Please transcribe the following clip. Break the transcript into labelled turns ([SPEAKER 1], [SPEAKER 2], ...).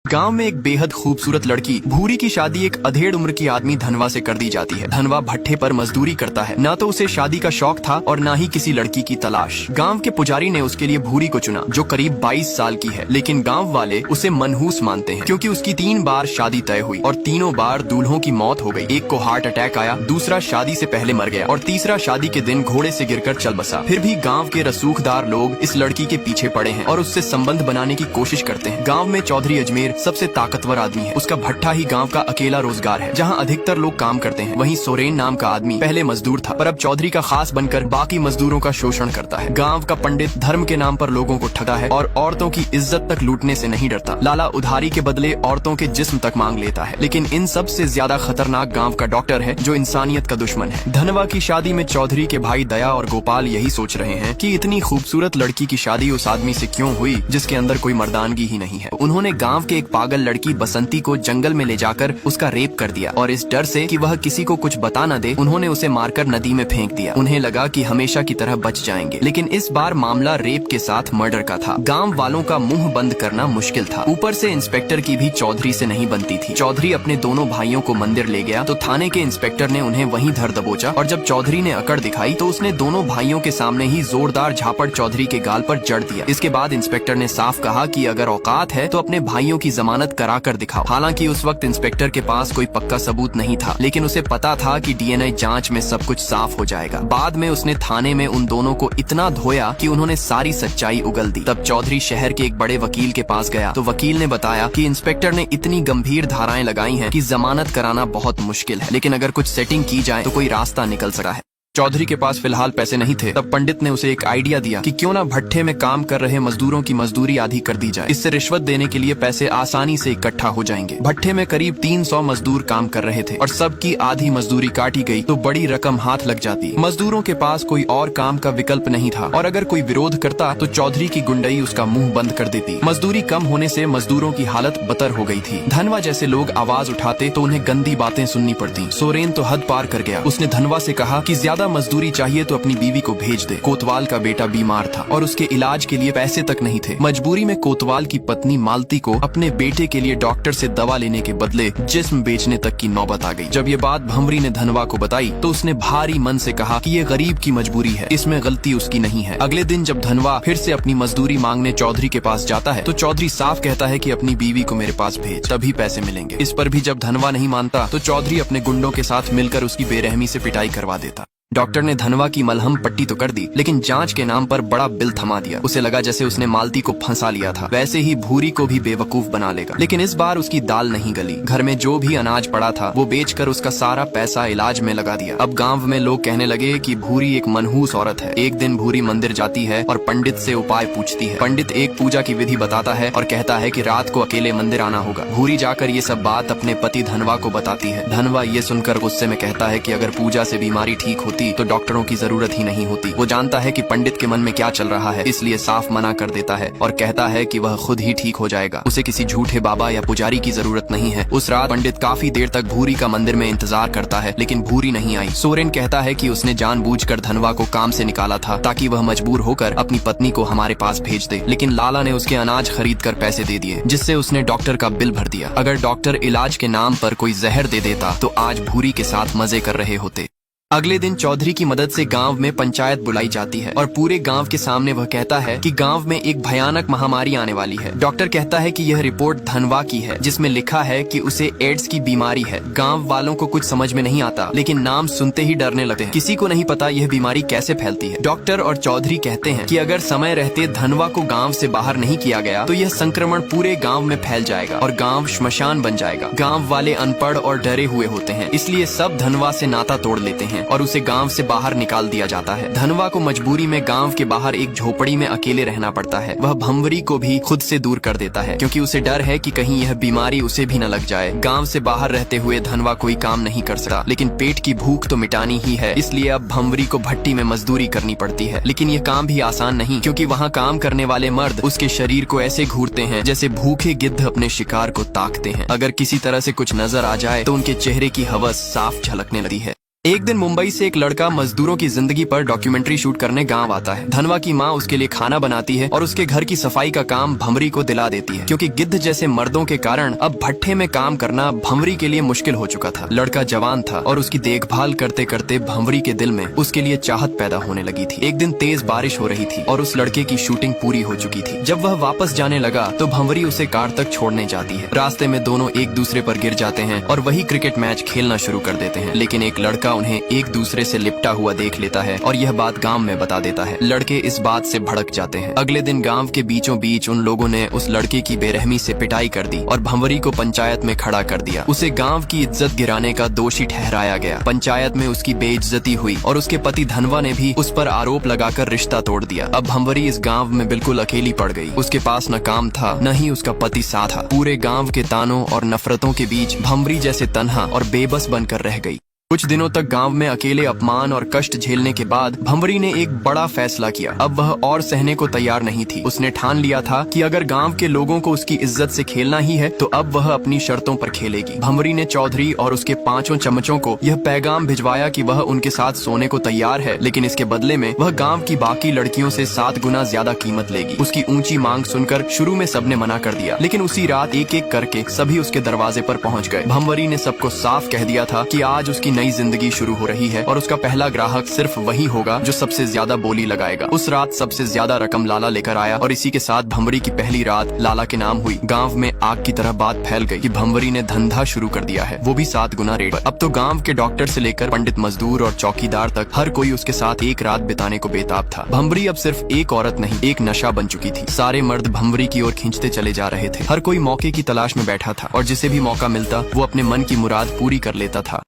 [SPEAKER 1] गांव में एक बेहद खूबसूरत लड़की भूरी की शादी एक अधेड़ उम्र की आदमी धनवा से कर दी जाती है। धनवा भट्ठे पर मजदूरी करता है। न तो उसे शादी का शौक था और न ही किसी लड़की की तलाश। गांव के पुजारी ने उसके लिए भूरी को चुना, जो करीब 22 साल की है, लेकिन गांव वाले उसे मनहूस मानते हैं क्योंकि उसकी 3 बार शादी तय हुई और तीनों बार दूल्हों की मौत हो गई। एक को हार्ट अटैक आया, दूसरा शादी से पहले मर गया और तीसरा शादी के दिन घोड़े से गिरकर चल बसा। फिर भी गाँव के रसूखदार लोग इस लड़की के पीछे पड़े हैं और उससे संबंध बनाने की कोशिश करते हैं। गाँव में चौधरी अजमेर सबसे ताकतवर आदमी है। उसका भट्ठा ही गांव का अकेला रोजगार है जहां अधिकतर लोग काम करते हैं। वहीं सोरेन नाम का आदमी पहले मजदूर था, पर अब चौधरी का खास बनकर बाकी मजदूरों का शोषण करता है। गांव का पंडित धर्म के नाम पर लोगों को ठगता है और औरतों की इज्जत तक लूटने से नहीं डरता। लाला उधारी के बदले औरतों के जिस्म तक मांग लेता है। लेकिन इन सब से ज्यादा खतरनाक गाँव का डॉक्टर है, जो इंसानियत का दुश्मन है। धनवा की शादी में चौधरी के भाई दया और गोपाल यही सोच रहे हैं कि इतनी खूबसूरत लड़की की शादी उस आदमी से क्यों हुई जिसके अंदर कोई मर्दानगी ही नहीं है। उन्होंने गाँव के एक पागल लड़की बसंती को जंगल में ले जाकर उसका रेप कर दिया और इस डर से कि वह किसी को कुछ बता न दे, उन्होंने उसे मारकर नदी में फेंक दिया। उन्हें लगा कि हमेशा की तरह बच जाएंगे, लेकिन इस बार मामला रेप के साथ मर्डर का था। गांव वालों का मुंह बंद करना मुश्किल था। ऊपर से इंस्पेक्टर की भी चौधरी से नहीं बनती थी। चौधरी अपने दोनों भाइयों को मंदिर ले गया तो थाने के इंस्पेक्टर ने उन्हें वहीं धर दबोचा और जब चौधरी ने अकड़ दिखाई तो उसने दोनों भाइयों के सामने ही जोरदार झापड़ चौधरी के गाल पर जड़ दिया। इसके बाद इंस्पेक्टर ने साफ कहा कि अगर औकात है तो अपने भाइयों की जमानत करा कर दिखाओ। हालांकि उस वक्त इंस्पेक्टर के पास कोई पक्का सबूत नहीं था, लेकिन उसे पता था कि डीएनए जांच में सब कुछ साफ हो जाएगा। बाद में उसने थाने में उन दोनों को इतना धोया कि उन्होंने सारी सच्चाई उगल दी। तब चौधरी शहर के एक बड़े वकील के पास गया तो वकील ने बताया कि इंस्पेक्टर ने इतनी गंभीर धाराएं लगाई हैं कि जमानत कराना बहुत मुश्किल है, लेकिन अगर कुछ सेटिंग की जाए तो कोई रास्ता निकल सकता है। चौधरी के पास फिलहाल पैसे नहीं थे। तब पंडित ने उसे एक आइडिया दिया कि क्यों ना भट्ठे में काम कर रहे मजदूरों की मजदूरी आधी कर दी जाए। इससे रिश्वत देने के लिए पैसे आसानी से इकट्ठा हो जाएंगे। भट्ठे में करीब 300 मजदूर काम कर रहे थे और सबकी आधी मजदूरी काटी गई तो बड़ी रकम हाथ लग जाती। मजदूरों के पास कोई और काम का विकल्प नहीं था और अगर कोई विरोध करता तो चौधरी की गुंडई उसका मुंह बंद कर देती। मजदूरी कम होने से मजदूरों की हालत बदतर हो गई थी। धनवा जैसे लोग आवाज उठाते तो उन्हें गंदी बातें सुननी पड़ती। सोरेन तो हद पार कर गया। उसने धनवा से कहा कि ज्यादा मजदूरी चाहिए तो अपनी बीवी को भेज दे। कोतवाल का बेटा बीमार था और उसके इलाज के लिए पैसे तक नहीं थे। मजबूरी में कोतवाल की पत्नी मालती को अपने बेटे के लिए डॉक्टर से दवा लेने के बदले जिस्म बेचने तक की नौबत आ गई। जब ये बात भंवरी ने धनवा को बताई तो उसने भारी मन से कहा कि ये गरीब की मजबूरी है, इसमें गलती उसकी नहीं है। अगले दिन जब धनवा फिर से अपनी मजदूरी मांगने चौधरी के पास जाता है तो चौधरी साफ कहता है कि अपनी बीवी को मेरे पास भेज, तभी पैसे मिलेंगे। इस पर भी जब धनवा नहीं मानता तो चौधरी अपने गुंडों के साथ मिलकर उसकी बेरहमी से पिटाई करवा देता। डॉक्टर ने धनवा की मलहम पट्टी तो कर दी, लेकिन जांच के नाम पर बड़ा बिल थमा दिया। उसे लगा जैसे उसने मालती को फंसा लिया था, वैसे ही भूरी को भी बेवकूफ बना लेगा। लेकिन इस बार उसकी दाल नहीं गली। घर में जो भी अनाज पड़ा था वो बेचकर उसका सारा पैसा इलाज में लगा दिया। अब गांव में लोग कहने लगे कि भूरी एक मनहूस औरत है। एक दिन भूरी मंदिर जाती है और पंडित से उपाय पूछती है। पंडित एक पूजा की विधि बताता है और कहता है कि रात को अकेले मंदिर आना होगा। भूरी जाकर ये सब बात अपने पति धनवा को बताती है। धनवा ये सुनकर गुस्से में कहता है कि अगर पूजा से बीमारी ठीक होती तो डॉक्टरों की जरूरत ही नहीं होती। वो जानता है कि पंडित के मन में क्या चल रहा है, इसलिए साफ मना कर देता है और कहता है कि वह खुद ही ठीक हो जाएगा। उसे किसी झूठे बाबा या पुजारी की जरूरत नहीं है। उस रात पंडित काफी देर तक भूरी का मंदिर में इंतजार करता है, लेकिन भूरी नहीं आई। सोरेन कहता है कि उसने जानबूझकर धनवा को काम से निकाला था ताकि वह मजबूर होकर अपनी पत्नी को हमारे पास भेज दे, लेकिन लाला ने उसके अनाज खरीद कर पैसे दे दिए, जिससे उसने डॉक्टर का बिल भर दिया। अगर डॉक्टर इलाज के नाम पर कोई जहर दे देता तो आज भूरी के साथ मजे कर रहे होते। अगले दिन चौधरी की मदद से गांव में पंचायत बुलाई जाती है और पूरे गांव के सामने वह कहता है कि गांव में एक भयानक महामारी आने वाली है। डॉक्टर कहता है कि यह रिपोर्ट धनवा की है, जिसमें लिखा है कि उसे एड्स की बीमारी है। गांव वालों को कुछ समझ में नहीं आता, लेकिन नाम सुनते ही डरने लगते हैं। किसी को नहीं पता यह बीमारी कैसे फैलती है। डॉक्टर और चौधरी कहते हैं कि अगर समय रहते धनवा को गाँव से बाहर नहीं किया गया तो यह संक्रमण पूरे गाँव में फैल जाएगा और गाँव श्मशान बन जाएगा। गाँव वाले अनपढ़ और डरे हुए होते हैं, इसलिए सब धनवा से नाता तोड़ लेते हैं और उसे गांव से बाहर निकाल दिया जाता है। धनवा को मजबूरी में गांव के बाहर एक झोपड़ी में अकेले रहना पड़ता है। वह भंवरी को भी खुद से दूर कर देता है क्योंकि उसे डर है कि कहीं यह बीमारी उसे भी न लग जाए। गांव से बाहर रहते हुए धनवा कोई काम नहीं कर सकता, लेकिन पेट की भूख तो मिटानी ही है, इसलिए अब भंवरी को भट्टी में मजदूरी करनी पड़ती है। लेकिन यह काम भी आसान नहीं, क्योंकि वहाँ काम करने वाले मर्द उसके शरीर को ऐसे घूरते हैं जैसे भूखे गिद्ध अपने शिकार को ताकते हैं। अगर किसी तरह से कुछ नजर आ जाए तो उनके चेहरे की हवस साफ झलकने लगती है। एक दिन मुंबई से एक लड़का मजदूरों की जिंदगी पर डॉक्यूमेंट्री शूट करने गांव आता है। धनवा की माँ उसके लिए खाना बनाती है और उसके घर की सफाई का काम भंवरी को दिला देती है, क्योंकि गिद्ध जैसे मर्दों के कारण अब भट्ठे में काम करना भंवरी के लिए मुश्किल हो चुका था। लड़का जवान था और उसकी देखभाल करते करते भंवरी के दिल में उसके लिए चाहत पैदा होने लगी थी। एक दिन तेज बारिश हो रही थी और उस लड़के की शूटिंग पूरी हो चुकी थी। जब वह वापस जाने लगा तो भंवरी उसे कार तक छोड़ने जाती है। रास्ते में दोनों एक दूसरे पर गिर जाते हैं और वही क्रिकेट मैच खेलना शुरू कर देते हैं, लेकिन एक लड़का उन्हें एक दूसरे से लिपटा हुआ देख लेता है और यह बात गांव में बता देता है। लड़के इस बात से भड़क जाते हैं। अगले दिन गांव के बीचों बीच उन लोगों ने उस लड़के की बेरहमी से पिटाई कर दी और भंवरी को पंचायत में खड़ा कर दिया। उसे गांव की इज्जत गिराने का दोषी ठहराया गया। पंचायत में उसकी बेइज्जती हुई और उसके पति धनवा ने भी उस पर आरोप लगाकर रिश्ता तोड़ दिया। अब भंवरी इस गांव में बिल्कुल अकेली पड़ गई। उसके पास न काम था, न ही उसका पति साथ था। पूरे गांव के तानों और नफरतों के बीच भंवरी जैसे तन्हा और बेबस बनकर रह गई। कुछ दिनों तक गांव में अकेले अपमान और कष्ट झेलने के बाद भंवरी ने एक बड़ा फैसला किया। अब वह और सहने को तैयार नहीं थी। उसने ठान लिया था कि अगर गांव के लोगों को उसकी इज्जत से खेलना ही है तो अब वह अपनी शर्तों पर खेलेगी। भंवरी ने चौधरी और उसके 5 चमचों को यह पैगाम भिजवाया कि वह उनके साथ सोने को तैयार है, लेकिन इसके बदले में वह गाँव की बाकी लड़कियों से 7 गुना ज्यादा कीमत लेगी। उसकी ऊंची मांग सुनकर शुरू में सबने मना कर दिया, लेकिन उसी रात एक एक करके सभी उसके दरवाजे पर पहुँच गए। भंवरी ने सबको साफ कह दिया था कि आज उसकी नई जिंदगी शुरू हो रही है और उसका पहला ग्राहक सिर्फ वही होगा जो सबसे ज्यादा बोली लगाएगा। उस रात सबसे ज्यादा रकम लाला लेकर आया और इसी के साथ भंवरी की पहली रात लाला के नाम हुई। गांव में आग की तरह बात फैल गई कि भंवरी ने धंधा शुरू कर दिया है, वो भी 7 गुना रेट पर। अब तो गांव के डॉक्टर से लेकर पंडित मजदूर और चौकीदार तक हर कोई उसके साथ एक रात बिताने को बेताब था। भंवरी अब सिर्फ एक औरत नहीं, एक नशा बन चुकी थी। सारे मर्द भंवरी की ओर खींचते चले जा रहे थे। हर कोई मौके की तलाश में बैठा था और जिसे भी मौका मिलता वो अपने मन की मुराद पूरी कर लेता था।